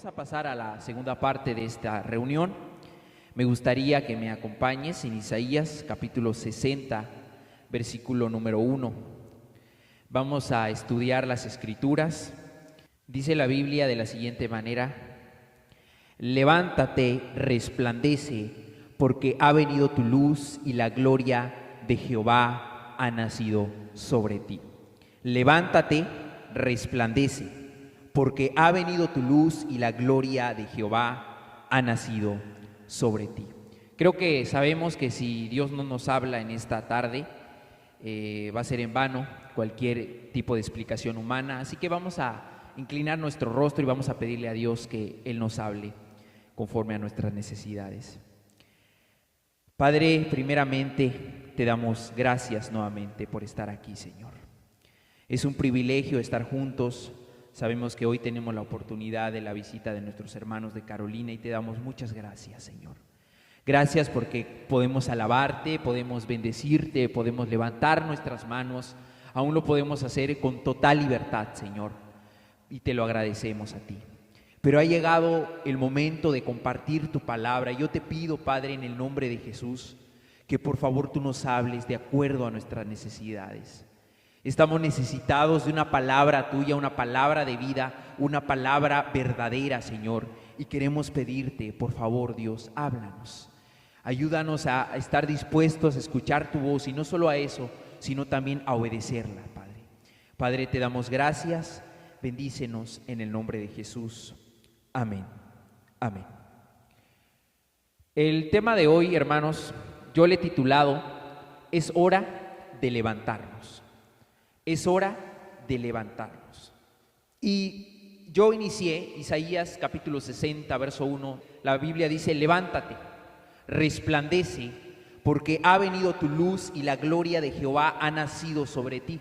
vamos a pasar a la segunda parte de esta reunión. Me gustaría que me acompañes en Isaías capítulo 60, versículo número 1. Vamos a estudiar las Escrituras. Dice la Biblia de la siguiente manera: levántate, resplandece, porque ha venido tu luz y la gloria de Jehová ha nacido sobre ti. Levántate, resplandece, porque ha venido tu luz y la gloria de Jehová ha nacido sobre ti. Creo que sabemos que si Dios no nos habla en esta tarde, va a ser en vano cualquier tipo de explicación humana. Así que vamos a inclinar nuestro rostro y vamos a pedirle a Dios que Él nos hable conforme a nuestras necesidades. Padre, primeramente te damos gracias nuevamente por estar aquí, Señor. Es un privilegio estar juntos. Sabemos que hoy tenemos la oportunidad de la visita de nuestros hermanos de Carolina y te damos muchas gracias, Señor. Gracias porque podemos alabarte, podemos bendecirte, podemos levantar nuestras manos. Aún lo podemos hacer con total libertad, Señor, y te lo agradecemos a ti. Pero ha llegado el momento de compartir tu palabra. Yo te pido, Padre, en el nombre de Jesús, que por favor tú nos hables de acuerdo a nuestras necesidades. Estamos necesitados de una palabra tuya, una palabra de vida, una palabra verdadera, Señor. Y queremos pedirte, por favor, Dios, háblanos. Ayúdanos a estar dispuestos a escuchar tu voz, y no solo a eso, sino también a obedecerla, Padre. Padre, te damos gracias. Bendícenos en el nombre de Jesús. Amén. Amén. El tema de hoy, hermanos, yo le he titulado: es hora de levantarnos. Es hora de levantarnos. Y yo inicié Isaías capítulo 60, verso 1. La Biblia dice: levántate, resplandece, porque ha venido tu luz y la gloria de Jehová ha nacido sobre ti.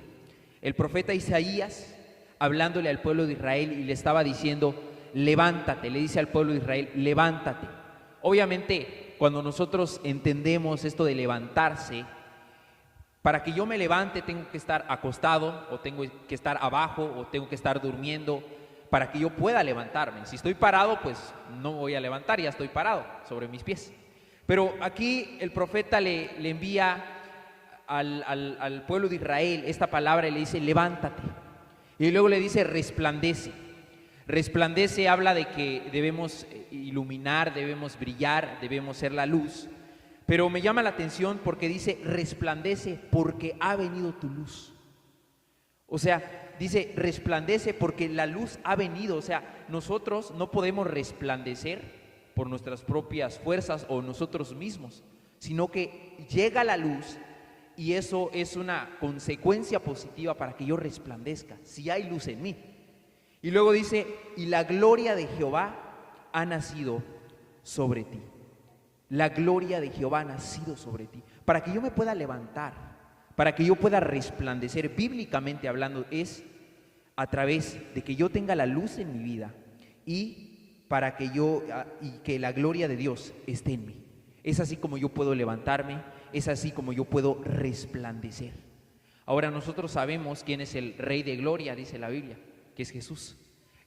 El profeta Isaías, hablándole al pueblo de Israel, y le estaba diciendo: levántate, le dice al pueblo de Israel: levántate. Obviamente, cuando nosotros entendemos esto de levantarse, para que yo me levante tengo que estar acostado, o tengo que estar abajo, o tengo que estar durmiendo, para que yo pueda levantarme. Si estoy parado, pues no voy a levantar, ya estoy parado sobre mis pies. Pero aquí el profeta le envía al pueblo de Israel esta palabra y le dice: levántate. Y luego le dice: resplandece. Resplandece habla de que debemos iluminar, debemos brillar, debemos ser la luz. Pero me llama la atención porque dice: resplandece porque ha venido tu luz. O sea, dice: resplandece porque la luz ha venido. O sea, nosotros no podemos resplandecer por nuestras propias fuerzas o nosotros mismos, sino que llega la luz, y eso es una consecuencia positiva para que yo resplandezca, si hay luz en mí. Y luego dice: y la gloria de Jehová ha nacido sobre ti. La gloria de Jehová ha nacido sobre ti. Para que yo me pueda levantar, para que yo pueda resplandecer, bíblicamente hablando, es a través de que yo tenga la luz en mi vida y para que que la gloria de Dios esté en mí. Es así como yo puedo levantarme, es así como yo puedo resplandecer. Ahora, nosotros sabemos quién es el Rey de Gloria, dice la Biblia, que es Jesús.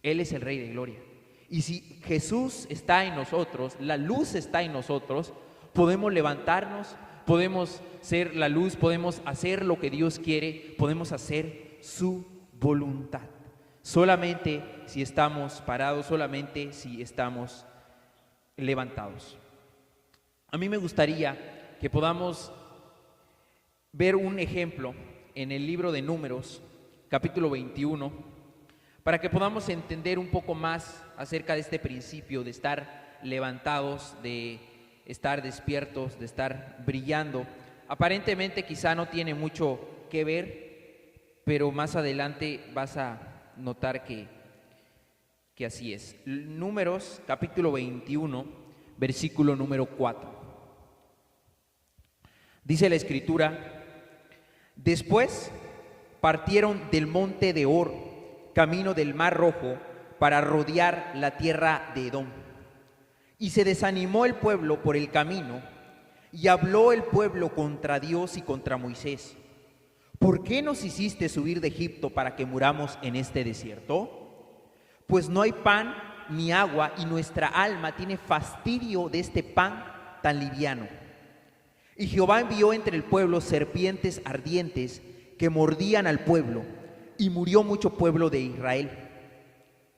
Él es el Rey de Gloria. Y si Jesús está en nosotros, la luz está en nosotros, podemos levantarnos, podemos ser la luz, podemos hacer lo que Dios quiere, podemos hacer su voluntad. Solamente si estamos parados, solamente si estamos levantados. A mí me gustaría que podamos ver un ejemplo en el libro de Números, capítulo 21, para que podamos entender un poco más acerca de este principio de estar levantados, de estar despiertos, de estar brillando. Aparentemente quizá no tiene mucho que ver, pero más adelante vas a notar que así es. Números capítulo 21, versículo número 4. Dice la Escritura: después partieron del monte de Hor, camino del Mar Rojo, para rodear la tierra de Edom. Y se desanimó el pueblo por el camino, y habló el pueblo contra Dios y contra Moisés: ¿por qué nos hiciste subir de Egipto para que muramos en este desierto? Pues no hay pan ni agua, y nuestra alma tiene fastidio de este pan tan liviano. Y Jehová envió entre el pueblo serpientes ardientes que mordían al pueblo, y murió mucho pueblo de Israel.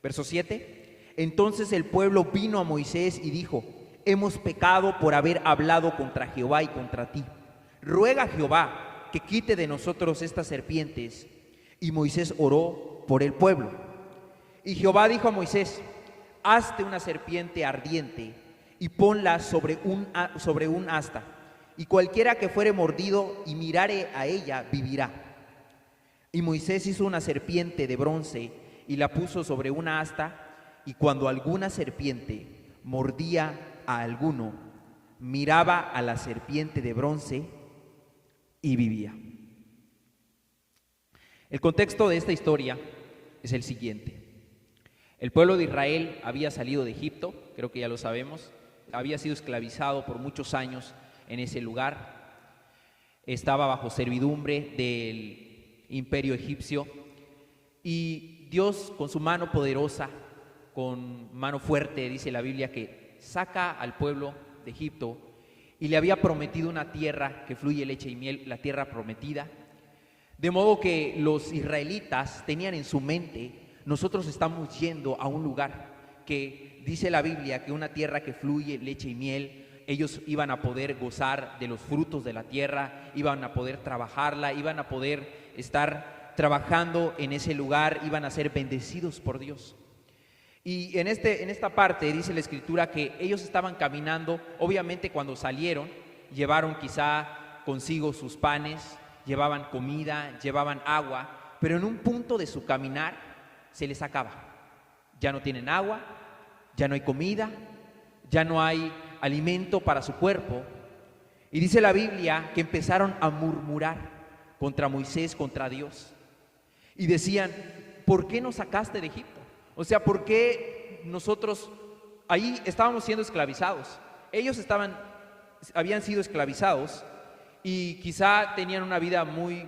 Verso 7. Entonces el pueblo vino a Moisés y dijo: hemos pecado por haber hablado contra Jehová y contra ti. Ruega a Jehová que quite de nosotros estas serpientes. Y Moisés oró por el pueblo. Y Jehová dijo a Moisés: hazte una serpiente ardiente y ponla sobre un asta, y cualquiera que fuere mordido y mirare a ella vivirá. Y Moisés hizo una serpiente de bronce y la puso sobre una asta, y cuando alguna serpiente mordía a alguno, miraba a la serpiente de bronce y vivía. El contexto de esta historia es el siguiente. El pueblo de Israel había salido de Egipto, creo que ya lo sabemos, había sido esclavizado por muchos años en ese lugar, estaba bajo servidumbre del imperio egipcio, y Dios, con su mano poderosa, con mano fuerte, dice la Biblia, que saca al pueblo de Egipto y le había prometido una tierra que fluye leche y miel, la tierra prometida. De modo que los israelitas tenían en su mente: nosotros estamos yendo a un lugar que dice la Biblia que una tierra que fluye leche y miel. Ellos iban a poder gozar de los frutos de la tierra, iban a poder trabajarla, iban a poder estar trabajando en ese lugar, iban a ser bendecidos por Dios. Y en esta parte dice la Escritura que ellos estaban caminando. Obviamente cuando salieron llevaron quizá consigo sus panes, llevaban comida, llevaban agua, pero en un punto de su caminar se les acaba. Ya no tienen agua, ya no hay comida, ya no hay alimento para su cuerpo. Y dice la Biblia que empezaron a murmurar contra Moisés, contra Dios. Y decían: ¿por qué nos sacaste de Egipto? O sea, ¿por qué nosotros ahí estábamos siendo esclavizados? Ellos habían sido esclavizados y quizá tenían una vida muy,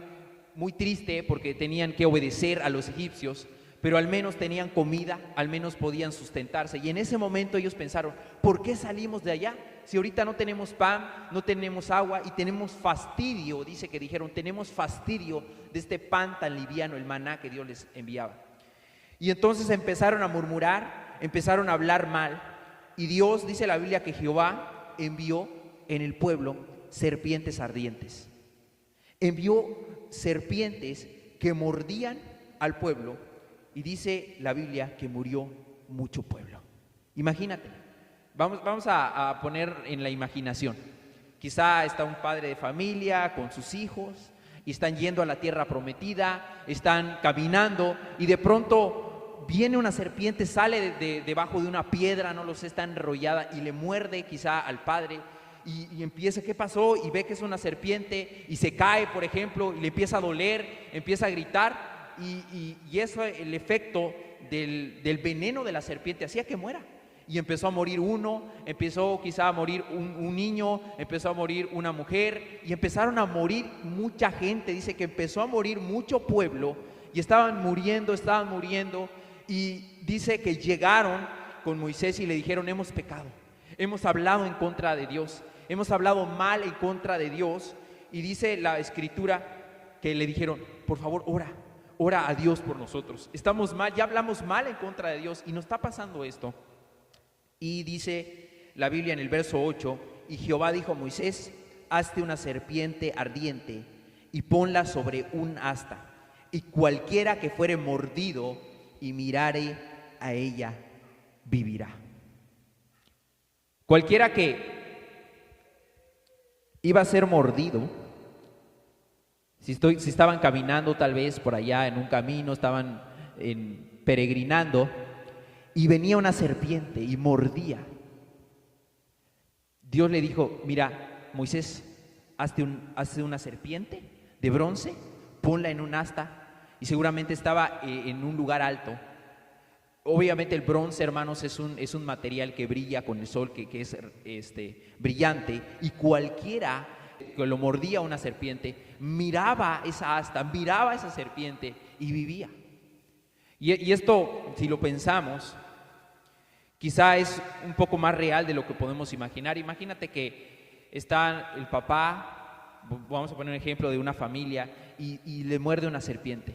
muy triste porque tenían que obedecer a los egipcios, pero al menos tenían comida, al menos podían sustentarse. Y en ese momento ellos pensaron: ¿por qué salimos de allá? Si ahorita no tenemos pan, no tenemos agua y tenemos fastidio, dijeron, tenemos fastidio de este pan tan liviano, el maná que Dios les enviaba. Y entonces empezaron a murmurar, empezaron a hablar mal, y Dios, dice la Biblia, que Jehová envió en el pueblo serpientes ardientes. Envió serpientes que mordían al pueblo, y dice la Biblia que murió mucho pueblo. Imagínate, vamos a poner en la imaginación. Quizá está un padre de familia con sus hijos y están yendo a la tierra prometida, están caminando y de pronto viene una serpiente, sale debajo de una piedra, no lo sé, está enrollada y le muerde quizá al padre y empieza: ¿qué pasó? Y ve que es una serpiente y se cae, por ejemplo, y le empieza a doler, empieza a gritar y eso, el efecto del veneno de la serpiente hacía que muera. Y empezó a morir uno, empezó quizá a morir un niño, empezó a morir una mujer y empezaron a morir mucha gente. Dice que empezó a morir mucho pueblo y estaban muriendo y dice que llegaron con Moisés y le dijeron: hemos pecado, hemos hablado en contra de Dios, hemos hablado mal en contra de Dios. Y dice la Escritura que le dijeron: por favor, ora a Dios por nosotros, estamos mal, ya hablamos mal en contra de Dios y nos está pasando esto. Y dice la Biblia en el verso 8: y Jehová dijo a Moisés: hazte una serpiente ardiente y ponla sobre un asta, y cualquiera que fuere mordido y mirare a ella vivirá. Cualquiera que iba a ser mordido, si estaban caminando tal vez por allá en un camino, estaban peregrinando, y venía una serpiente y mordía. Dios le dijo: mira, Moisés, hazte una serpiente de bronce, ponla en un asta, y seguramente estaba en un lugar alto. Obviamente el bronce, hermanos, es un material que brilla con el sol, que es brillante, y cualquiera que lo mordía una serpiente, miraba esa asta, miraba esa serpiente y vivía. Y esto, si lo pensamos, Quizá es un poco más real de lo que podemos imaginar. Imagínate que está el papá, vamos a poner un ejemplo de una familia, y le muerde una serpiente.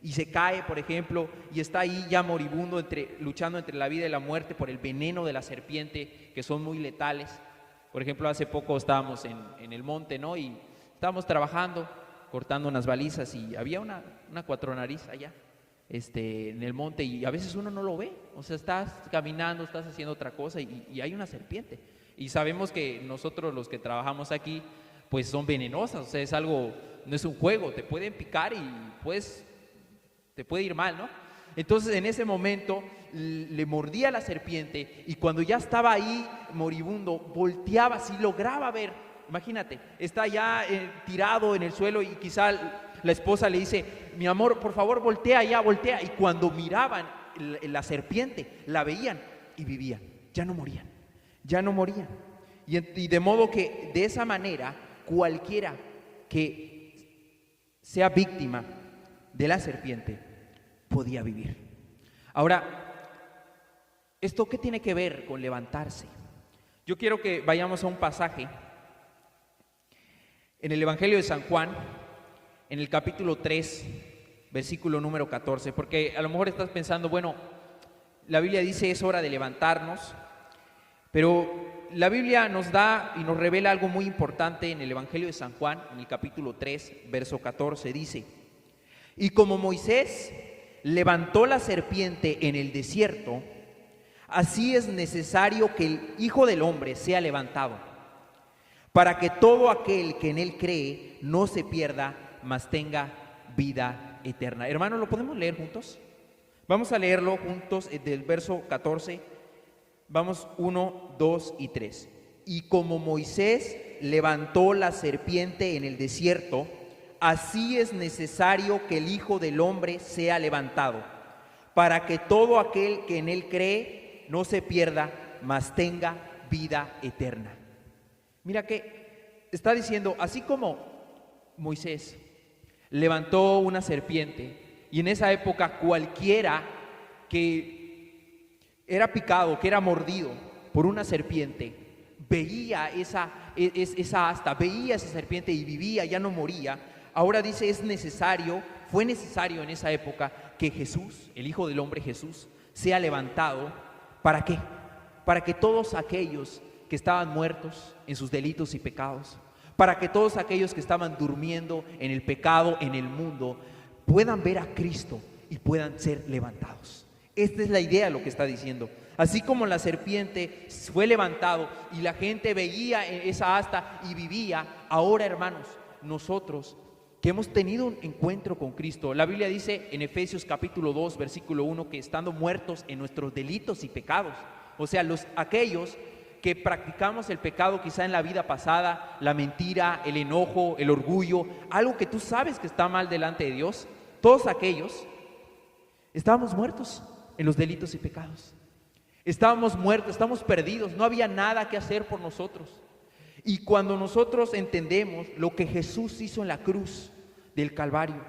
Y se cae, por ejemplo, y está ahí ya moribundo, luchando entre la vida y la muerte por el veneno de la serpiente, que son muy letales. Por ejemplo, hace poco estábamos en el monte, ¿no? Y estábamos trabajando, cortando unas balizas, y había una cuatronariz allá en el monte, y a veces uno no lo ve. O sea, estás caminando, estás haciendo otra cosa, y hay una serpiente. Y sabemos que nosotros los que trabajamos aquí, pues son venenosas. O sea, es algo, no es un juego, te pueden picar y pues te puede ir mal, ¿no? Entonces en ese momento le mordía la serpiente, y cuando ya estaba ahí moribundo, volteaba, si lograba ver, imagínate, está ya tirado en el suelo, y quizá la esposa le dice: mi amor, por favor, voltea ya, voltea. Y cuando miraban la serpiente, la veían y vivían, ya no morían, ya no morían. Y de modo que de esa manera, cualquiera que sea víctima de la serpiente podía vivir. Ahora, ¿esto qué tiene que ver con levantarse? Yo quiero que vayamos a un pasaje en el Evangelio de San Juan, en el capítulo 3, versículo número 14, porque a lo mejor estás pensando, bueno, la Biblia dice es hora de levantarnos, pero la Biblia nos da y nos revela algo muy importante en el Evangelio de San Juan, en el capítulo 3, verso 14, dice: y como Moisés levantó la serpiente en el desierto, así es necesario que el Hijo del Hombre sea levantado, para que todo aquel que en él cree no se pierda, mas tenga vida eterna. Hermanos, ¿lo podemos leer juntos? Vamos a leerlo juntos del verso 14. Vamos 1, 2 y 3. Y como Moisés levantó la serpiente en el desierto, así es necesario que el Hijo del Hombre sea levantado, para que todo aquel que en él cree no se pierda, mas tenga vida eterna. Mira que está diciendo, así como Moisés levantó una serpiente, y en esa época cualquiera que era picado, que era mordido por una serpiente, veía esa asta, veía esa serpiente y vivía, ya no moría. Ahora dice, fue necesario en esa época que Jesús, el Hijo del Hombre Jesús, sea levantado. ¿Para qué? Para que todos aquellos que estaban muertos en sus delitos y pecados, para que todos aquellos que estaban durmiendo en el pecado, en el mundo, puedan ver a Cristo y puedan ser levantados. Esta es la idea de lo que está diciendo. Así como la serpiente fue levantado y la gente veía esa asta y vivía, ahora, hermanos, nosotros que hemos tenido un encuentro con Cristo, la Biblia dice en Efesios capítulo 2, versículo 1, que estando muertos en nuestros delitos y pecados, o sea, aquellos que practicamos el pecado quizá en la vida pasada, la mentira, el enojo, el orgullo, algo que tú sabes que está mal delante de Dios, todos aquellos estábamos muertos en los delitos y pecados. Estábamos muertos, estábamos perdidos, no había nada que hacer por nosotros. Y cuando nosotros entendemos lo que Jesús hizo en la cruz del Calvario,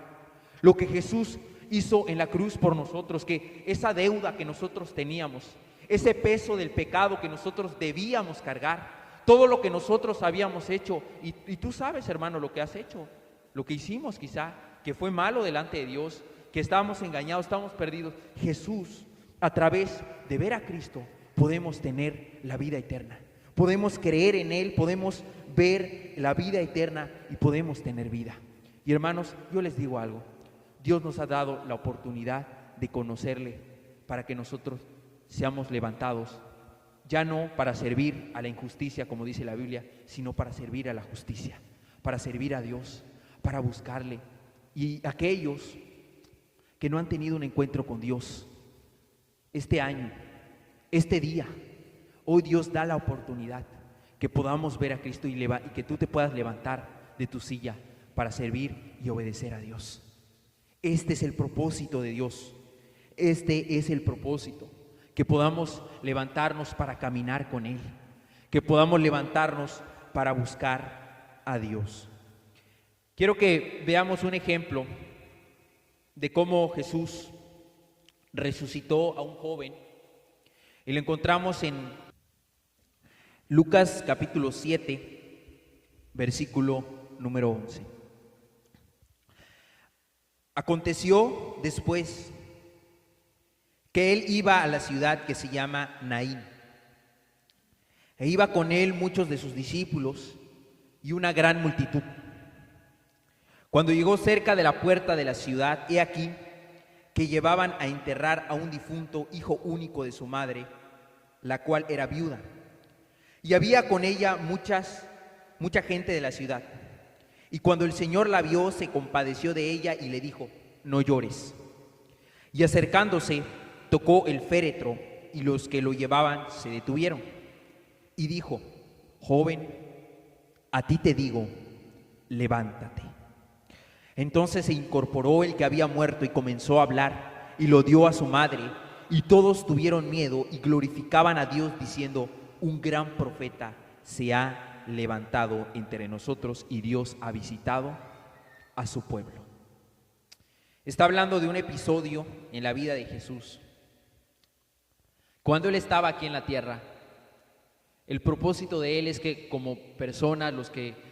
lo que Jesús hizo en la cruz por nosotros, que esa deuda que nosotros teníamos, ese peso del pecado que nosotros debíamos cargar, todo lo que nosotros habíamos hecho, y tú sabes, hermano, lo que has hecho, lo que hicimos quizá, que fue malo delante de Dios, que estábamos engañados, estábamos perdidos. Jesús, a través de ver a Cristo, podemos tener la vida eterna, podemos creer en Él, podemos ver la vida eterna y podemos tener vida. Y hermanos, yo les digo algo, Dios nos ha dado la oportunidad de conocerle para que nosotros seamos levantados, ya no para servir a la injusticia, como dice la Biblia, sino para servir a la justicia, para servir a Dios, para buscarle. Y aquellos que no han tenido un encuentro con Dios este año, este día, hoy Dios da la oportunidad que podamos ver a Cristo y que tú te puedas levantar de tu silla para servir y obedecer a Dios. Este es el propósito de Dios, este es el propósito, que podamos levantarnos para caminar con Él, que podamos levantarnos para buscar a Dios. Quiero que veamos un ejemplo de cómo Jesús resucitó a un joven Y lo encontramos en Lucas capítulo 7, versículo número 11. Aconteció después que él iba a la ciudad que se llama Naín, e iba con él muchos de sus discípulos y una gran multitud. Cuando llegó cerca de la puerta de la ciudad, he aquí que llevaban a enterrar a un difunto hijo único de su madre, la cual era viuda. Y había con ella mucha gente de la ciudad. Y cuando el Señor la vio, se compadeció de ella y le dijo: no llores. Y acercándose, tocó el féretro, y los que lo llevaban se detuvieron. Y dijo: joven, a ti te digo, levántate. Entonces se incorporó el que había muerto y comenzó a hablar, y lo dio a su madre, y todos tuvieron miedo y glorificaban a Dios diciendo: un gran profeta se ha levantado entre nosotros y Dios ha visitado a su pueblo. Está hablando de un episodio en la vida de Jesús. Cuando Él estaba aquí en la tierra, el propósito de Él es que como personas,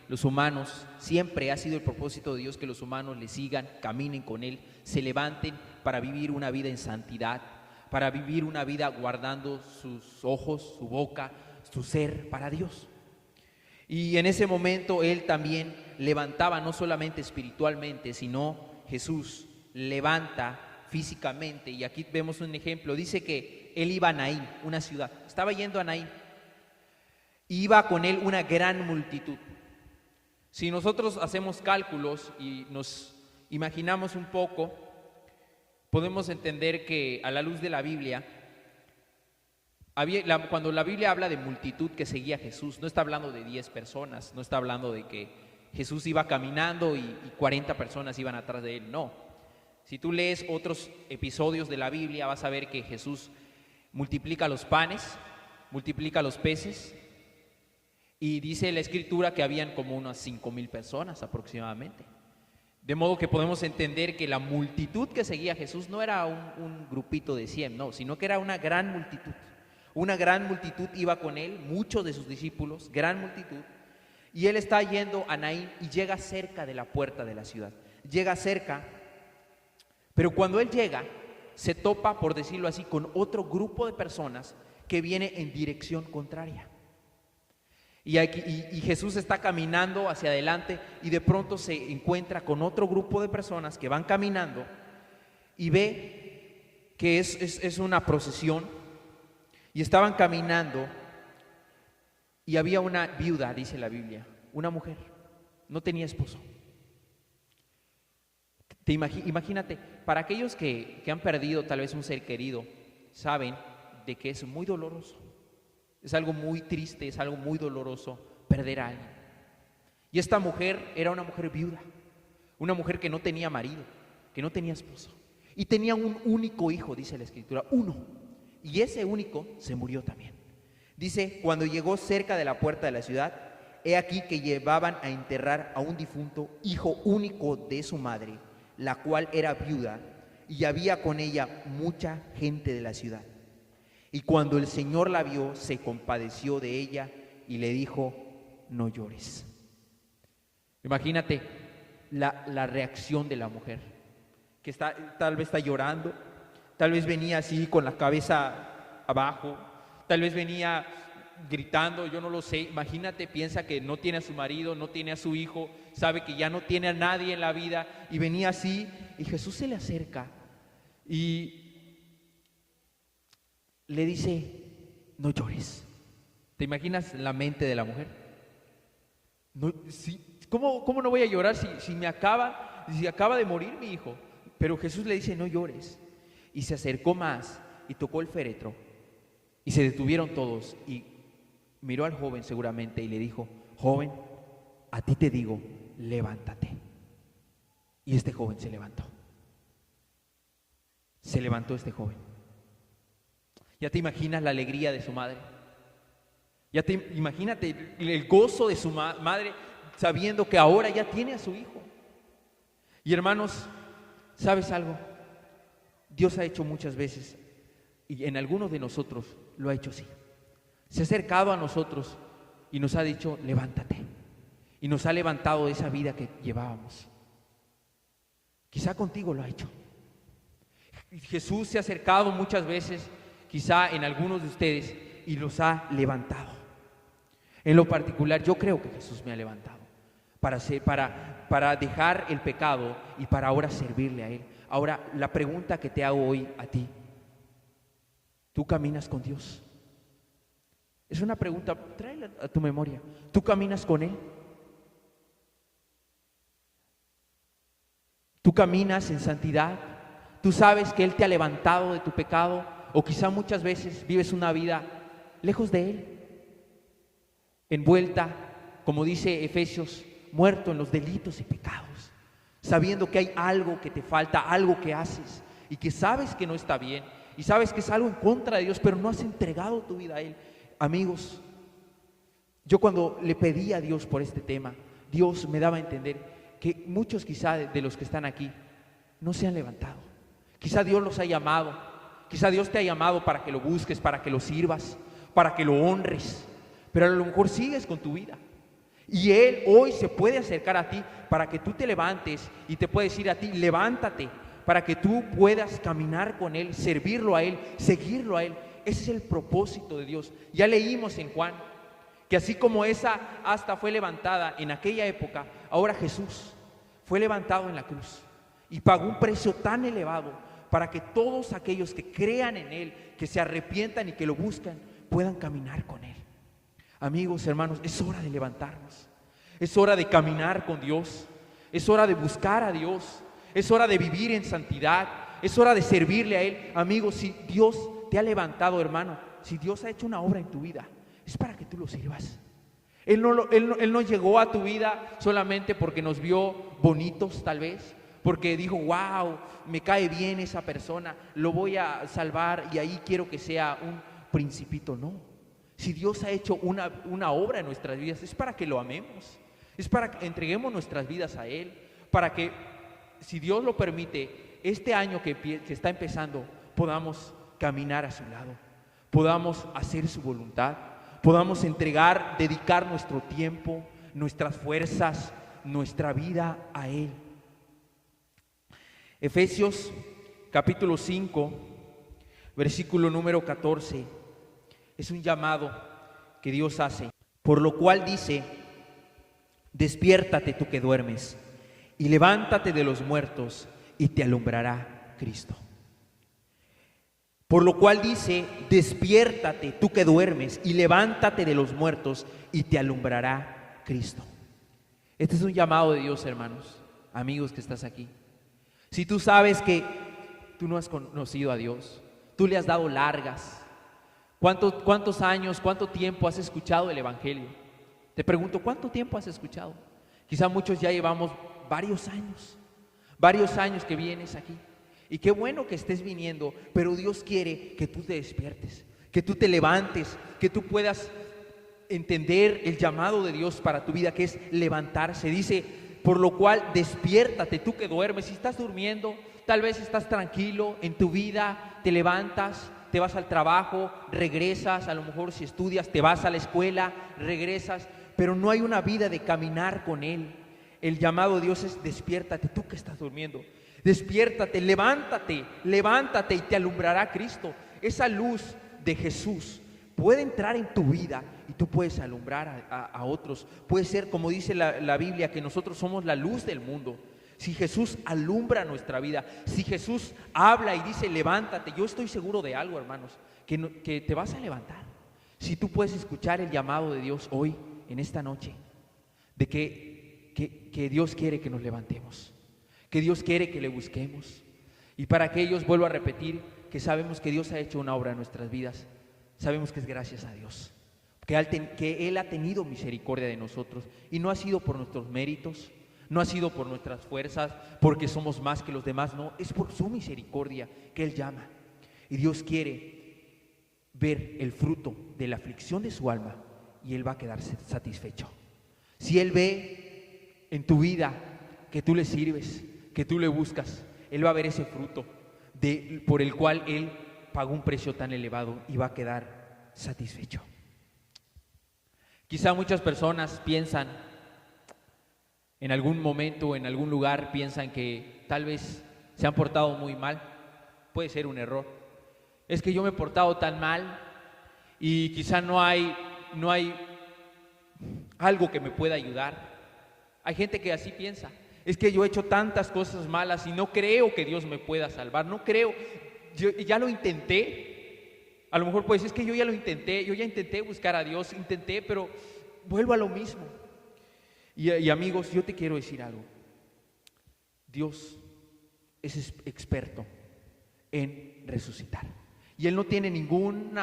los humanos, siempre ha sido el propósito de Dios que los humanos le sigan, caminen con Él, se levanten para vivir una vida en santidad, para vivir una vida guardando sus ojos, su boca, su ser para Dios. Y en ese momento Él también levantaba, no solamente espiritualmente, sino Jesús levanta físicamente. Y aquí vemos un ejemplo. Dice que Él iba a Naín, una ciudad. Estaba yendo a Naín. Y iba con Él una gran multitud. Si nosotros hacemos cálculos y nos imaginamos un poco, podemos entender que a la luz de la Biblia, cuando la Biblia habla de multitud que seguía a Jesús, no está hablando de 10 personas, no está hablando de que Jesús iba caminando y 40 personas iban atrás de Él, no. Si tú lees otros episodios de la Biblia, vas a ver que Jesús multiplica los panes, multiplica los peces, y dice la Escritura que habían como unas 5,000 personas aproximadamente. De modo que podemos entender que la multitud que seguía a Jesús no era un grupito de 100, no, sino que era una gran multitud. Una gran multitud iba con Él, muchos de sus discípulos, gran multitud. Y Él está yendo a Naín y llega cerca de la puerta de la ciudad. Llega cerca, pero cuando Él llega, se topa, por decirlo así, con otro grupo de personas que viene en dirección contraria. Y Jesús está caminando hacia adelante y de pronto se encuentra con otro grupo de personas que van caminando y ve que es una procesión y estaban caminando y había una viuda, dice la Biblia, una mujer, no tenía esposo. Imagínate, para aquellos que han perdido tal vez un ser querido, saben de que es muy doloroso. Es algo muy triste, es algo muy doloroso perder a alguien. Y esta mujer era una mujer viuda, una mujer que no tenía marido, que no tenía esposo. Y tenía un único hijo, dice la Escritura, uno. Y ese único se murió también. Dice, cuando llegó cerca de la puerta de la ciudad, he aquí que llevaban a enterrar a un difunto hijo único de su madre, la cual era viuda, y había con ella mucha gente de la ciudad. Y cuando el Señor la vio, se compadeció de ella y le dijo: no llores. Imagínate la reacción de la mujer, que tal vez está llorando, tal vez venía así con la cabeza abajo, tal vez venía gritando, yo no lo sé. Imagínate, piensa que no tiene a su marido, no tiene a su hijo, sabe que ya no tiene a nadie en la vida y venía así, y Jesús se le acerca y le dice: no llores. ¿Te imaginas la mente de la mujer? No, ¿cómo no voy a llorar si acaba de morir mi hijo? Pero Jesús le dice: no llores. Y se acercó más y tocó el féretro y se detuvieron todos y miró al joven seguramente y le dijo: joven, a ti te digo, levántate. Y este joven se levantó. Se levantó este joven. ¿Ya te imaginas la alegría de su madre? Imagínate el gozo de su madre sabiendo que ahora ya tiene a su hijo. Y hermanos, ¿sabes algo? Dios ha hecho muchas veces y en algunos de nosotros lo ha hecho así. Se ha acercado a nosotros y nos ha dicho, levántate. Y nos ha levantado de esa vida que llevábamos. Quizá contigo lo ha hecho. Jesús se ha acercado muchas veces, quizá en algunos de ustedes, y los ha levantado. En lo particular, yo creo que Jesús me ha levantado para dejar el pecado y para ahora servirle a Él. Ahora, la pregunta que te hago hoy a ti, ¿tú caminas con Dios? Es una pregunta, tráela a tu memoria. ¿Tú caminas con Él? ¿Tú caminas en santidad? ¿Tú sabes que Él te ha levantado de tu pecado? O quizá muchas veces vives una vida lejos de Él, envuelta, como dice Efesios, muerto en los delitos y pecados, sabiendo que hay algo que te falta, algo que haces y que sabes que no está bien y sabes que es algo en contra de Dios, pero no has entregado tu vida a Él. Amigos, yo cuando le pedí a Dios por este tema, Dios me daba a entender que muchos quizá de los que están aquí no se han levantado. Quizá Dios los ha llamado, quizá Dios te ha llamado para que lo busques, para que lo sirvas, para que lo honres, pero a lo mejor sigues con tu vida. Y Él hoy se puede acercar a ti para que tú te levantes y te puede decir a ti, levántate, para que tú puedas caminar con Él, servirlo a Él, seguirlo a Él. Ese es el propósito de Dios. Ya leímos en Juan que así como esa asta fue levantada en aquella época, ahora Jesús fue levantado en la cruz y pagó un precio tan elevado para que todos aquellos que crean en Él, que se arrepientan y que lo buscan, puedan caminar con Él. Amigos, hermanos, es hora de levantarnos, es hora de caminar con Dios, es hora de buscar a Dios, es hora de vivir en santidad, es hora de servirle a Él. Amigos, si Dios te ha levantado, hermano, si Dios ha hecho una obra en tu vida, es para que tú lo sirvas. Él no llegó a tu vida solamente porque nos vio bonitos, tal vez, porque dijo, wow, me cae bien esa persona, lo voy a salvar y ahí quiero que sea un principito. No, si Dios ha hecho una obra en nuestras vidas, es para que lo amemos, es para que entreguemos nuestras vidas a Él, para que, si Dios lo permite, este año que está empezando, podamos caminar a su lado, podamos hacer su voluntad, podamos dedicar nuestro tiempo, nuestras fuerzas, nuestra vida a Él. Efesios capítulo 5, versículo número 14, es un llamado que Dios hace, por lo cual dice, despiértate tú que duermes, y levántate de los muertos, y te alumbrará Cristo. Por lo cual dice, despiértate tú que duermes, y levántate de los muertos, y te alumbrará Cristo. Este es un llamado de Dios, hermanos, amigos que estás aquí. Si tú sabes que tú no has conocido a Dios, tú le has dado largas, ¿cuántos años, cuánto tiempo has escuchado el Evangelio? Te pregunto, ¿cuánto tiempo has escuchado? Quizá muchos ya llevamos varios años que vienes aquí. Y qué bueno que estés viniendo, pero Dios quiere que tú te despiertes, que tú te levantes, que tú puedas entender el llamado de Dios para tu vida, que es levantarse. Dice, por lo cual despiértate tú que duermes. Si estás durmiendo, tal vez estás tranquilo en tu vida, te levantas, te vas al trabajo, regresas, a lo mejor si estudias, te vas a la escuela, regresas, pero no hay una vida de caminar con Él. El llamado de Dios es despiértate tú que estás durmiendo. Despiértate, levántate y te alumbrará Cristo. Esa luz de Jesús puede entrar en tu vida y tú puedes alumbrar a otros. Puede ser, como dice la Biblia, que nosotros somos la luz del mundo. Si Jesús alumbra nuestra vida, si Jesús habla y dice levántate, yo estoy seguro de algo, hermanos, que te vas a levantar. Si tú puedes escuchar el llamado de Dios hoy, en esta noche, de que Dios quiere que nos levantemos, que Dios quiere que le busquemos. Y para aquellos, vuelvo a repetir, que sabemos que Dios ha hecho una obra en nuestras vidas, sabemos que es gracias a Dios, que Él ha tenido misericordia de nosotros, y no ha sido por nuestros méritos, no ha sido por nuestras fuerzas, porque somos más que los demás, no, es por su misericordia que Él llama. Y Dios quiere ver el fruto de la aflicción de su alma, y Él va a quedarse satisfecho. Si Él ve en tu vida que tú le sirves, que tú le buscas, Él va a ver ese fruto por el cual Él pagó un precio tan elevado y va a quedar satisfecho. Quizá muchas personas piensan, en algún momento, en algún lugar, piensan que tal vez se han portado muy mal. Puede ser un error. Es que yo me he portado tan mal y quizá no hay algo que me pueda ayudar. Hay gente que así piensa. Es que yo he hecho tantas cosas malas y no creo que Dios me pueda salvar. No creo. Yo ya lo intenté. A lo mejor pues es que yo ya lo intenté. Yo ya intenté buscar a Dios, pero vuelvo a lo mismo. Y amigos, yo te quiero decir algo. Dios es experto en resucitar. Y Él no tiene ningún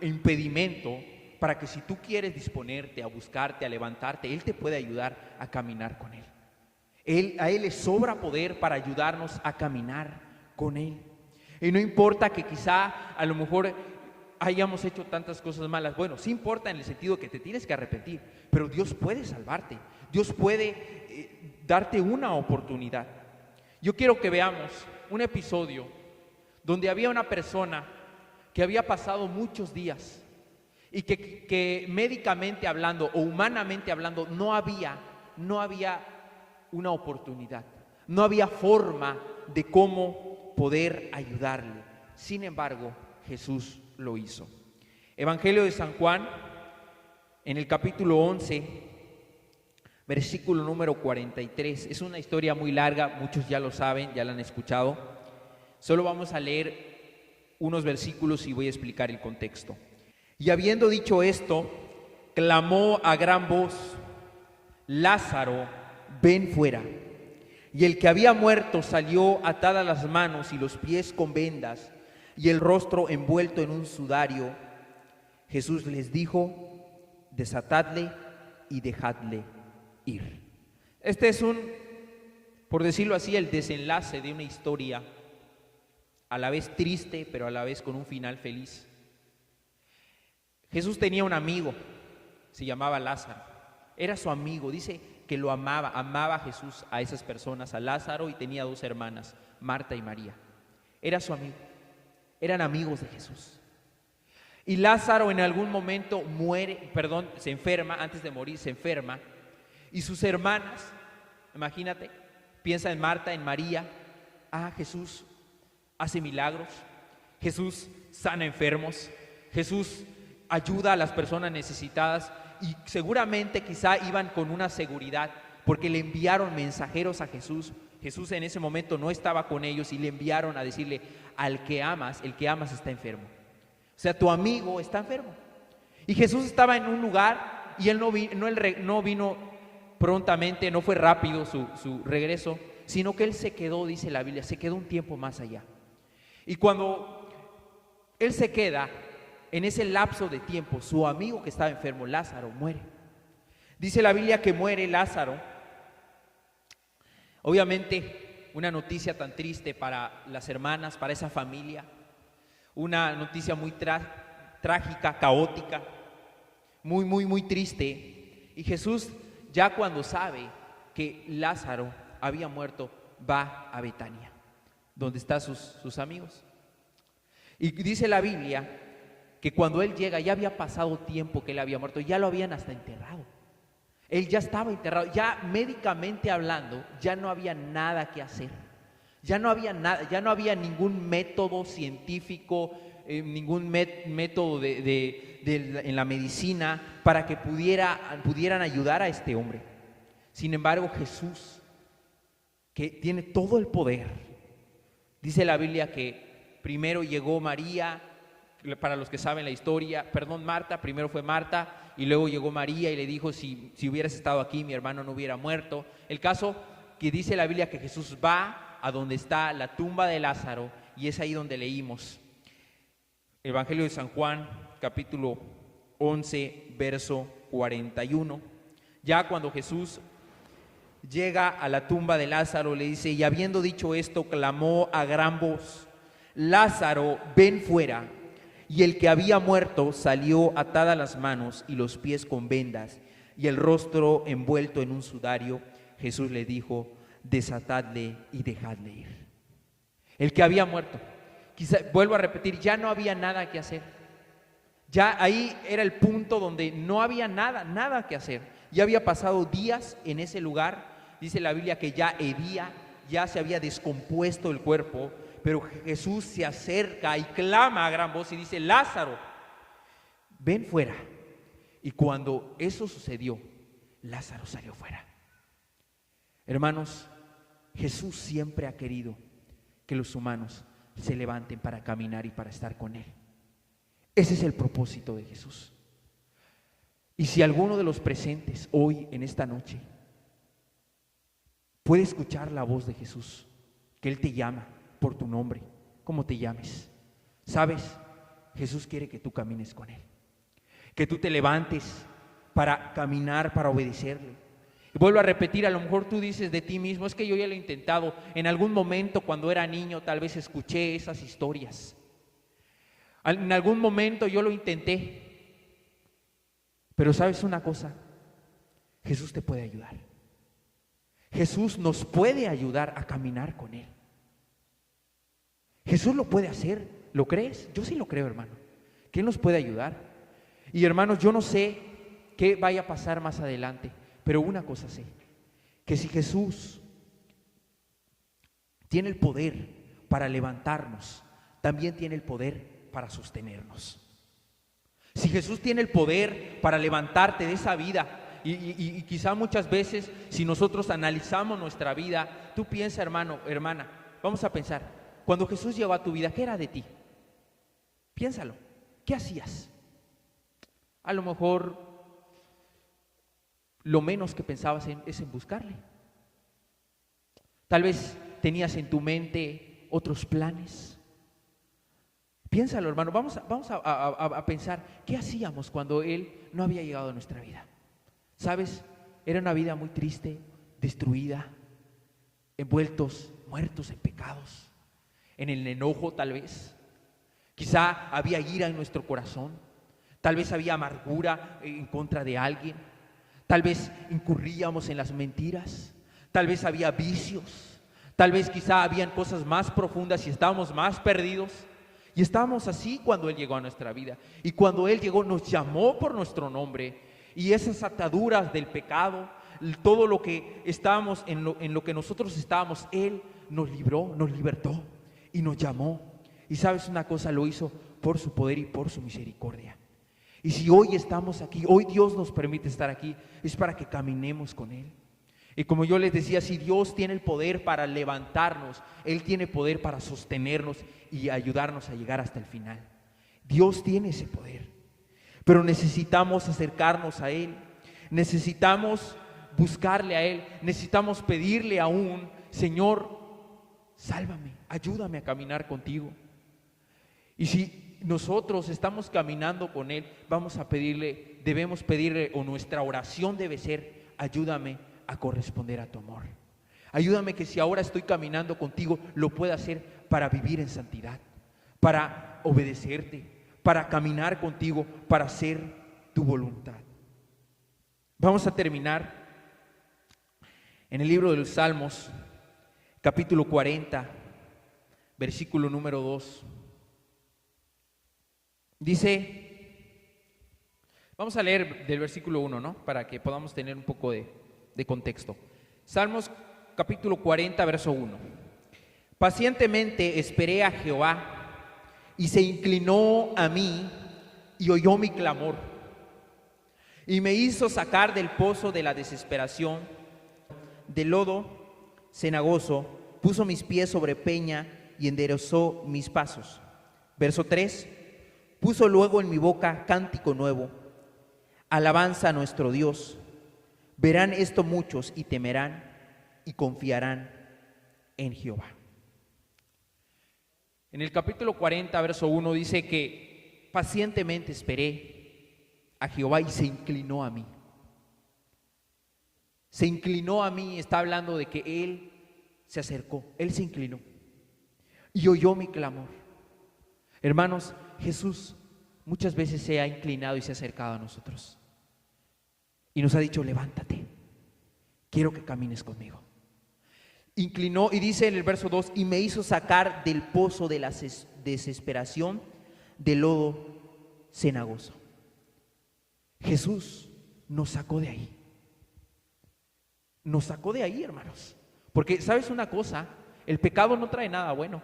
impedimento para que si tú quieres disponerte a buscarte, a levantarte, Él te puede ayudar a caminar con Él. A Él le sobra poder para ayudarnos a caminar con Él. Y no importa que quizá a lo mejor hayamos hecho tantas cosas malas. Bueno, sí importa en el sentido que te tienes que arrepentir, pero Dios puede salvarte. Dios puede darte una oportunidad. Yo quiero que veamos un episodio donde había una persona que había pasado muchos días y que médicamente hablando o humanamente hablando no había una oportunidad, no había forma de cómo poder ayudarle. Sin embargo, Jesús lo hizo. Evangelio de San Juan, en el capítulo 11, versículo número 43. Es una historia muy larga, muchos ya lo saben, ya la han escuchado. Solo vamos a leer unos versículos y voy a explicar el contexto. Y habiendo dicho esto, clamó a gran voz: Lázaro, ven fuera. Y el que había muerto salió atadas las manos y los pies con vendas y el rostro envuelto en un sudario. Jesús les dijo: desatadle y dejadle ir. Este es por decirlo así, el desenlace de una historia a la vez triste, pero a la vez con un final feliz. Jesús tenía un amigo, se llamaba Lázaro. Era su amigo, dice que lo amaba Jesús a esas personas, a Lázaro, y tenía 2 hermanas, Marta y María. Era su amigo, eran amigos de Jesús. Y Lázaro en algún momento se enferma, antes de morir se enferma, y sus hermanas, imagínate, piensa en Marta, en María. Jesús hace milagros, Jesús sana enfermos, Jesús ayuda a las personas necesitadas, y seguramente quizá iban con una seguridad porque le enviaron mensajeros a Jesús. Jesús en ese momento no estaba con ellos y le enviaron a decirle: el que amas está enfermo. O sea, tu amigo está enfermo. Y Jesús estaba en un lugar y él no vino prontamente, no fue rápido su regreso, sino que él se quedó, dice la Biblia, se quedó un tiempo más allá. Y cuando él se queda, en ese lapso de tiempo, su amigo que estaba enfermo, Lázaro, muere. Dice la Biblia que muere Lázaro. Obviamente, una noticia tan triste para las hermanas, para esa familia. Una noticia muy trágica, caótica, muy, muy, muy triste. Y Jesús, ya cuando sabe que Lázaro había muerto, va a Betania, donde están sus amigos. Y dice la Biblia que cuando él llega, ya había pasado tiempo que él había muerto, ya lo habían hasta enterrado. Él ya estaba enterrado, ya médicamente hablando, ya no había nada que hacer. Ya no había nada, ya no había ningún método científico, ningún método en la medicina para que pudieran ayudar a este hombre. Sin embargo, Jesús, que tiene todo el poder, dice la Biblia que primero llegó María, para los que saben la historia, Marta, primero fue Marta y luego llegó María y le dijo: si hubieras estado aquí, mi hermano no hubiera muerto. El caso que dice la Biblia que Jesús va a donde está la tumba de Lázaro, y es ahí donde leímos Evangelio de San Juan, capítulo 11, verso 41. Ya cuando Jesús llega a la tumba de Lázaro, le dice: y habiendo dicho esto, clamó a gran voz: Lázaro, ven fuera. Y el que había muerto salió atadas las manos y los pies con vendas y el rostro envuelto en un sudario. Jesús le dijo: desatadle y dejadle ir. El que había muerto. quizá, vuelvo a repetir, ya no había nada que hacer. Ya ahí era el punto donde no había nada que hacer. Ya había pasado días en ese lugar. Dice la Biblia que ya hedía, ya se había descompuesto el cuerpo, pero Jesús se acerca y clama a gran voz y dice: Lázaro, ven fuera. Y cuando eso sucedió, Lázaro salió fuera. Hermanos, Jesús siempre ha querido que los humanos se levanten para caminar y para estar con Él. Ese es el propósito de Jesús. Y si alguno de los presentes hoy, en esta noche, puede escuchar la voz de Jesús, que Él te llama por tu nombre, como te llames, ¿sabes? Jesús quiere que tú camines con Él, que tú te levantes para caminar, para obedecerle. Y vuelvo a repetir, a lo mejor tú dices de ti mismo: es que yo ya lo he intentado. En algún momento cuando era niño tal vez escuché esas historias. En algún momento yo lo intenté. Pero ¿sabes una cosa? Jesús te puede ayudar. Jesús nos puede ayudar a caminar con Él. Jesús lo puede hacer. ¿Lo crees? Yo sí lo creo, hermano, que Él nos puede ayudar. Y hermanos, yo no sé qué vaya a pasar más adelante, pero una cosa sé, que si Jesús tiene el poder para levantarnos, también tiene el poder para sostenernos. Si Jesús tiene el poder para levantarte de esa vida, y quizá muchas veces, si nosotros analizamos nuestra vida, tú piensa, hermano, hermana, vamos a pensar, cuando Jesús llegó a tu vida, ¿qué era de ti? Piénsalo, ¿qué hacías? A lo mejor lo menos que pensabas es en buscarle. Tal vez tenías en tu mente otros planes. Piénsalo, hermano, vamos a pensar, ¿qué hacíamos cuando Él no había llegado a nuestra vida? ¿Sabes? Era una vida muy triste, destruida, envueltos, muertos en pecados, en el enojo tal vez. Quizá había ira en nuestro corazón, tal vez había amargura en contra de alguien, tal vez incurríamos en las mentiras, tal vez había vicios, tal vez quizá habían cosas más profundas y estábamos más perdidos. Y estábamos así cuando Él llegó a nuestra vida. Y cuando Él llegó nos llamó por nuestro nombre. Y esas ataduras del pecado, todo lo que estábamos, en lo que nosotros estábamos, Él nos libró, nos libertó y nos llamó. Y sabes una cosa, lo hizo por su poder y por su misericordia. Y si hoy estamos aquí, hoy Dios nos permite estar aquí, es para que caminemos con Él. Y como yo les decía, si Dios tiene el poder para levantarnos, Él tiene poder para sostenernos y ayudarnos a llegar hasta el final. Dios tiene ese poder, pero necesitamos acercarnos a Él, necesitamos buscarle a Él, necesitamos pedirle aún: Señor, sálvame, ayúdame a caminar contigo. Y si nosotros estamos caminando con Él, vamos a pedirle, debemos pedirle, o nuestra oración debe ser: ayúdame a corresponder a tu amor. Ayúdame que si ahora estoy caminando contigo, lo pueda hacer para vivir en santidad, para obedecerte, para caminar contigo, para hacer tu voluntad. Vamos a terminar en el libro de los Salmos, capítulo 40, versículo número 2. Dice, vamos a leer del versículo 1, ¿no? Para que podamos tener un poco de contexto. Salmos capítulo 40, verso 1. Pacientemente esperé a Jehová, y se inclinó a mí y oyó mi clamor, y me hizo sacar del pozo de la desesperación, del lodo cenagoso, puso mis pies sobre peña y enderezó mis pasos. Verso 3. Puso luego en mi boca cántico nuevo, alabanza a nuestro Dios. Verán esto muchos y temerán y confiarán en Jehová. En el capítulo 40, verso 1 dice que pacientemente esperé a Jehová y se inclinó a mí. Se inclinó a mí, está hablando de que Él se acercó, Él se inclinó y oyó mi clamor. Hermanos, Jesús muchas veces se ha inclinado y se ha acercado a nosotros y nos ha dicho: levántate, quiero que camines conmigo. Inclinó y dice en el verso 2: y me hizo sacar del pozo de desesperación del lodo cenagoso. Jesús nos sacó de ahí. Nos sacó de ahí, hermanos. Porque, ¿sabes una cosa? El pecado no trae nada bueno.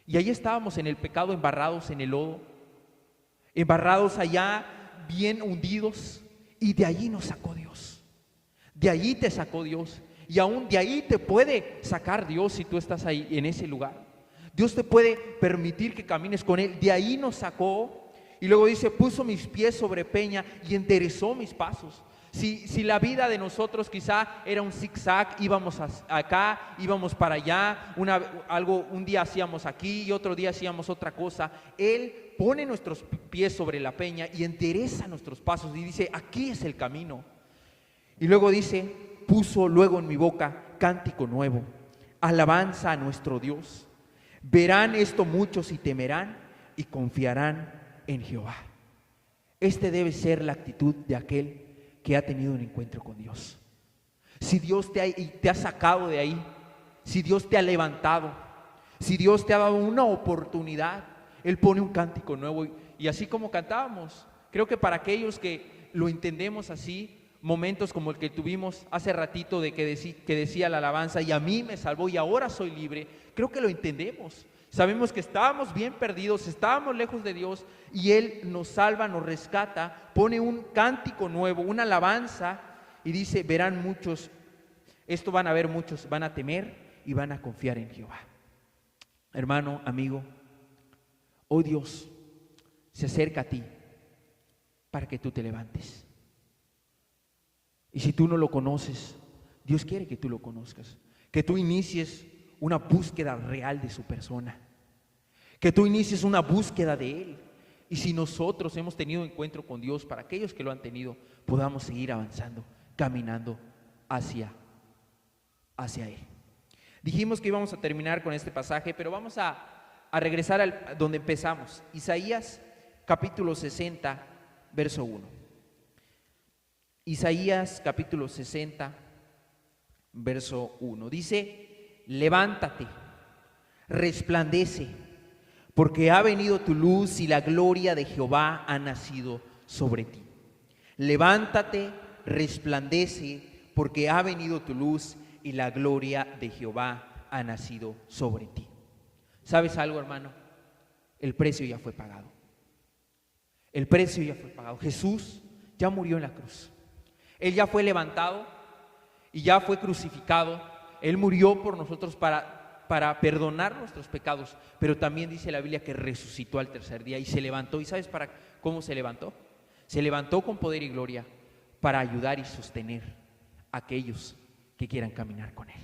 Y ahí estábamos en el pecado, embarrados en el lodo, embarrados allá, bien hundidos. Y de allí nos sacó Dios. De allí te sacó Dios. Y aún de ahí te puede sacar Dios si tú estás ahí en ese lugar. Dios te puede permitir que camines con Él. De ahí nos sacó. Y luego dice, puso mis pies sobre peña y enderezó mis pasos. Si la vida de nosotros quizá era un zigzag, íbamos acá, íbamos para allá, un día hacíamos aquí y otro día hacíamos otra cosa. Él pone nuestros pies sobre la peña y endereza nuestros pasos y dice, aquí es el camino. Y luego dice, puso luego en mi boca cántico nuevo, alabanza a nuestro Dios. Verán esto muchos y temerán y confiarán en Jehová. Este debe ser la actitud de aquel que ha tenido un encuentro con Dios. Si Dios te ha sacado de ahí, si Dios te ha levantado, si Dios te ha dado una oportunidad, Él pone un cántico nuevo. Y así como cantábamos, creo que para aquellos que lo entendemos así, momentos como el que tuvimos hace ratito de que decía la alabanza, y a mí me salvó y ahora soy libre, creo que lo entendemos. Sabemos que estábamos bien perdidos, estábamos lejos de Dios y Él nos salva, nos rescata, pone un cántico nuevo, una alabanza y dice, verán muchos, esto van a ver muchos, van a temer y van a confiar en Jehová. Hermano, amigo, hoy Dios se acerca a ti para que tú te levantes. Y si tú no lo conoces, Dios quiere que tú lo conozcas, que tú inicies una búsqueda real de su persona, que tú inicies una búsqueda de Él. Y si nosotros hemos tenido encuentro con Dios, para aquellos que lo han tenido, podamos seguir avanzando, caminando hacia Él. Dijimos que íbamos a terminar con este pasaje, pero vamos a regresar a donde empezamos. Isaías capítulo 60, verso 1. Isaías capítulo 60, verso 1. Dice, levántate, resplandece, porque ha venido tu luz y la gloria de Jehová ha nacido sobre ti. Levántate, resplandece, porque ha venido tu luz y la gloria de Jehová ha nacido sobre ti. ¿Sabes algo, hermano? El precio ya fue pagado. El precio ya fue pagado. Jesús ya murió en la cruz. Él ya fue levantado y ya fue crucificado. Él murió por nosotros para perdonar nuestros pecados, pero también dice la Biblia que resucitó al tercer día y se levantó. ¿Y sabes cómo se levantó? Se levantó con poder y gloria para ayudar y sostener a aquellos que quieran caminar con Él.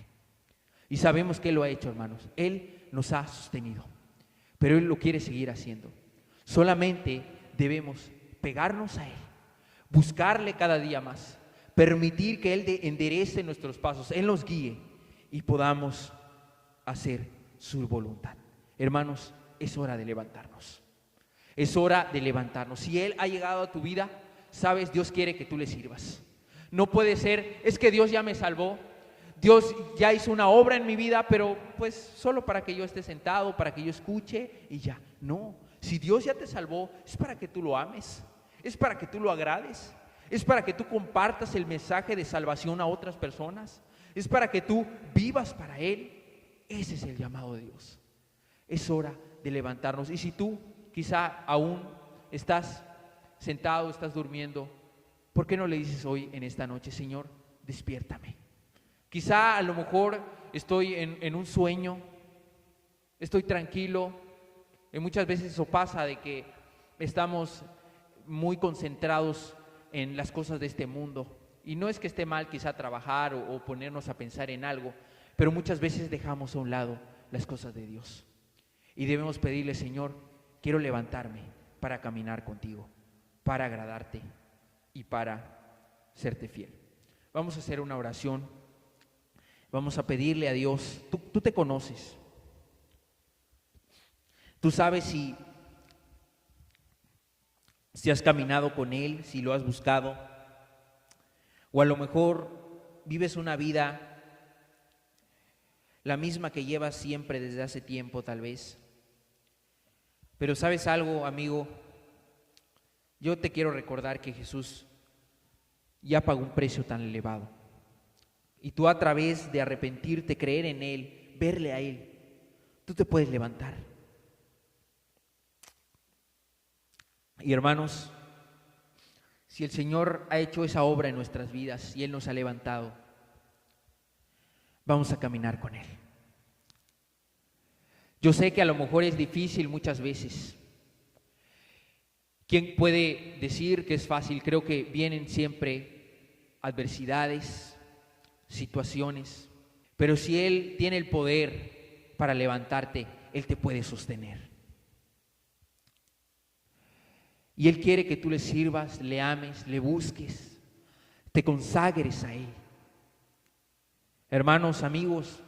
Y sabemos que Él lo ha hecho, hermanos. Él nos ha sostenido, pero Él lo quiere seguir haciendo. Solamente debemos pegarnos a Él, buscarle cada día más, permitir que Él enderece nuestros pasos, Él nos guíe y podamos hacer su voluntad. Hermanos, es hora de levantarnos. Es hora de levantarnos. Si Él ha llegado a tu vida, sabes, Dios quiere que tú le sirvas. No puede ser, es que Dios ya me salvó, Dios ya hizo una obra en mi vida, pero pues solo para que yo esté sentado, para que yo escuche y ya. No, si Dios ya te salvó, es para que tú lo ames, es para que tú lo agrades, es para que tú compartas el mensaje de salvación a otras personas, es para que tú vivas para Él. Ese es el llamado de Dios. Es hora de levantarnos. Y si tú quizá aún estás sentado, estás durmiendo, ¿por qué no le dices hoy en esta noche, Señor, despiértame? Quizá a lo mejor estoy en un sueño, estoy tranquilo, y muchas veces eso pasa de que estamos muy concentrados en las cosas de este mundo. Y no es que esté mal quizá trabajar o ponernos a pensar en algo, pero muchas veces dejamos a un lado las cosas de Dios. Y debemos pedirle, Señor, quiero levantarme para caminar contigo, para agradarte y para serte fiel. Vamos a hacer una oración. Vamos a pedirle a Dios, tú te conoces. Tú sabes si has caminado con Él, si lo has buscado, o a lo mejor vives una vida la misma que llevas siempre desde hace tiempo tal vez, Pero ¿sabes algo, amigo? Yo te quiero recordar que Jesús ya pagó un precio tan elevado. Y tú, a través de arrepentirte, creer en Él, verle a Él, tú te puedes levantar. Y hermanos, si el Señor ha hecho esa obra en nuestras vidas y Él nos ha levantado, vamos a caminar con Él. Yo sé que a lo mejor es difícil muchas veces. ¿Quién puede decir que es fácil? Creo que vienen siempre adversidades, situaciones, pero si Él tiene el poder para levantarte, Él te puede sostener. Y Él quiere que tú le sirvas, le ames, le busques, te consagres a Él. Hermanos, amigos,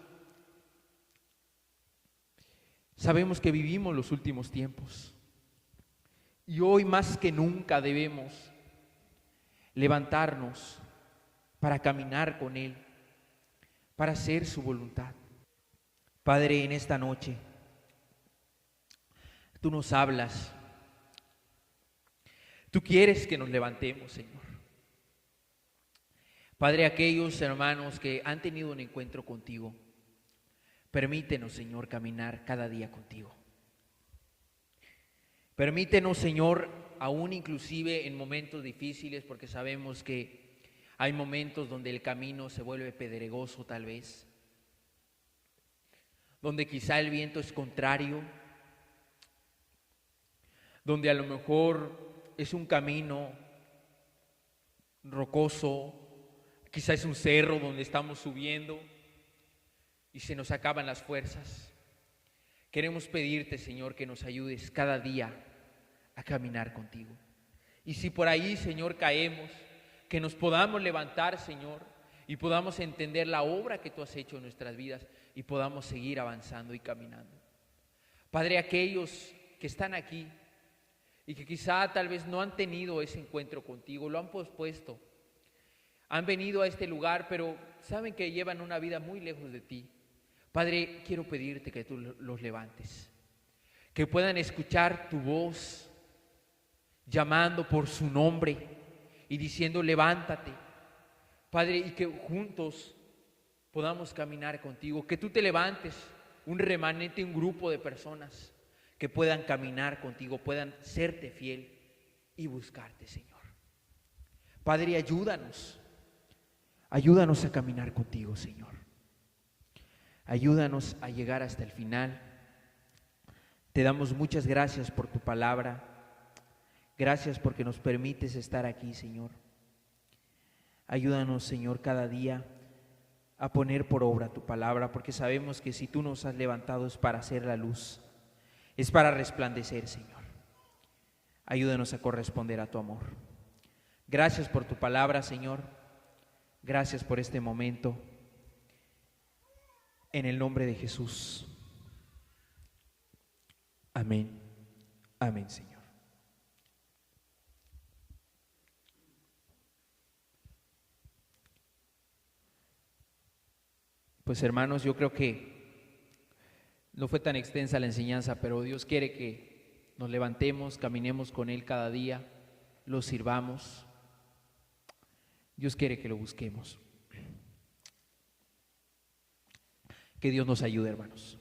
sabemos que vivimos los últimos tiempos y hoy más que nunca debemos levantarnos para caminar con Él, para hacer su voluntad. Padre, en esta noche tú nos hablas. Tú quieres que nos levantemos, Señor. Padre, aquellos hermanos que han tenido un encuentro contigo, permítenos, Señor, caminar cada día contigo. Permítenos, Señor, aún inclusive en momentos difíciles, porque sabemos que hay momentos donde el camino se vuelve pedregoso tal vez, donde quizá el viento es contrario, donde a lo mejor es un camino rocoso, quizá es un cerro donde estamos subiendo y se nos acaban las fuerzas. Queremos pedirte, Señor, que nos ayudes cada día a caminar contigo. Y si por ahí, Señor, caemos, que nos podamos levantar, Señor, y podamos entender la obra que tú has hecho en nuestras vidas y podamos seguir avanzando y caminando. Padre, aquellos que están aquí y que quizá tal vez no han tenido ese encuentro contigo, lo han pospuesto, han venido a este lugar, pero saben que llevan una vida muy lejos de ti. Padre, quiero pedirte que tú los levantes, que puedan escuchar tu voz llamando por su nombre y diciendo levántate, Padre, y que juntos podamos caminar contigo, que tú te levantes, un remanente, un grupo de personas que puedan caminar contigo, puedan serte fiel y buscarte, Señor. Padre, ayúdanos a caminar contigo, Señor. Ayúdanos a llegar hasta el final. Te damos muchas gracias por tu palabra. Gracias porque nos permites estar aquí, Señor. Ayúdanos, Señor, cada día a poner por obra tu palabra, porque sabemos que si tú nos has levantado es para hacer la luz, es para resplandecer, Señor. Ayúdanos a corresponder a tu amor. Gracias por tu palabra, Señor. Gracias por este momento. En el nombre de Jesús. Amén. Amén, Señor. Pues hermanos, yo creo que no fue tan extensa la enseñanza, pero Dios quiere que nos levantemos, caminemos con Él cada día, lo sirvamos. Dios quiere que lo busquemos. Que Dios nos ayude, hermanos.